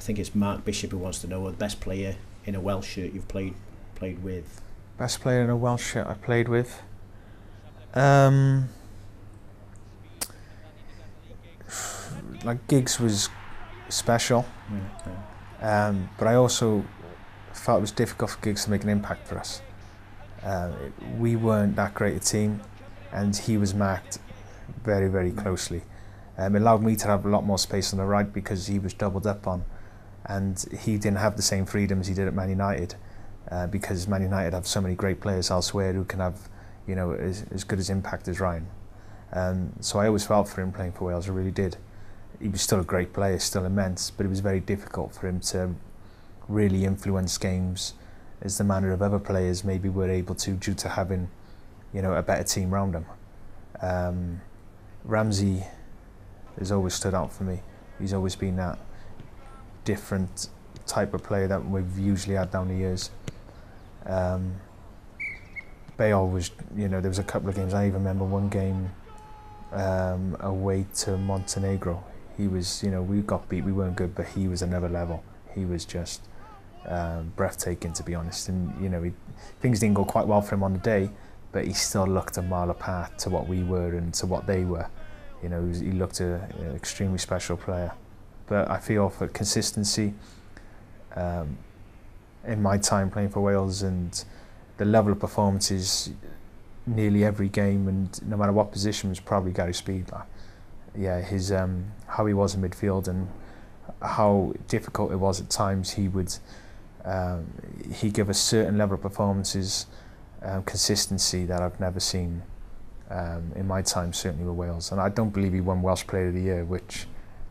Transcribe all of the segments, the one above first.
think it's Mark Bishop who wants to know the best player in a Welsh shirt you've played with. Best player in a Welsh shirt I played with. Like Giggs was special, but I also felt it was difficult for Giggs to make an impact for us. We weren't that great a team, and he was marked very, very closely. It allowed me to have a lot more space on the right because he was doubled up on, and he didn't have the same freedom as he did at Man United, because Man United have so many great players elsewhere who can have, you know, as good as impact as Ryan. So I always felt for him playing for Wales, I really did. He was still a great player, still immense, but it was very difficult for him to really influence games as the manner of other players maybe were able to, due to having, you know, a better team around him. Ramsey has always stood out for me. He's always been that different type of player that we've usually had down the years. Bale was, you know, there was a couple of games, I even remember one game away to Montenegro. He was, you know, we got beat, we weren't good, but he was another level. He was just breathtaking, to be honest. And, you know, things didn't go quite well for him on the day, but he still looked a mile apart to what we were and to what they were. You know, he looked an extremely special player. But I feel for consistency, in my time playing for Wales and the level of performances nearly every game, and no matter what position, was probably Gary Speed. Yeah, his how he was in midfield and how difficult it was at times. He would he give a certain level of performances, consistency that I've never seen in my time, certainly with Wales. And I don't believe he won Welsh Player of the Year, which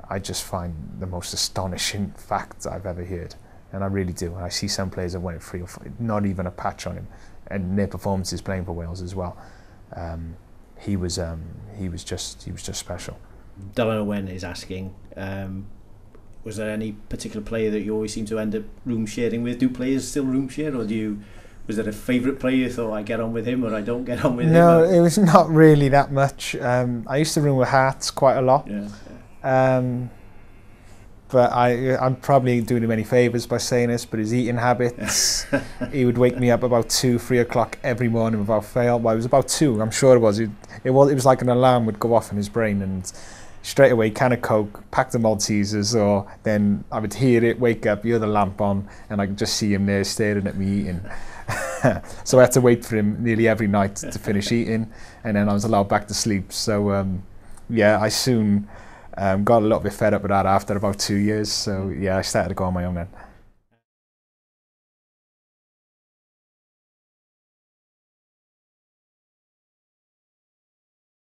I just find the most astonishing fact I've ever heard. And I really do. I see some players that won it 3 or 4, not even a patch on him, and their performances playing for Wales as well. He was just special. Dylan Owen is asking, was there any particular player that you always seem to end up room sharing with? Do players still room share, or was there a favourite player you thought I get on with him or I don't get on with him? No, it was not really that much. I used to room with Hart quite a lot. Yeah. But I'm probably doing him any favours by saying this, but his eating habits, he would wake me up about 2-3 o'clock every morning without fail. Well, it was about 2, I'm sure it was. It was like an alarm would go off in his brain, and straight away, can of Coke, pack the Maltesers, or then I would hear it, wake up, hear the lamp on, and I could just see him there staring at me eating. So I had to wait for him nearly every night to finish eating, and then I was allowed back to sleep. So yeah, I soon got a little bit fed up with that after about 2 years. So yeah, I started to go on my own then.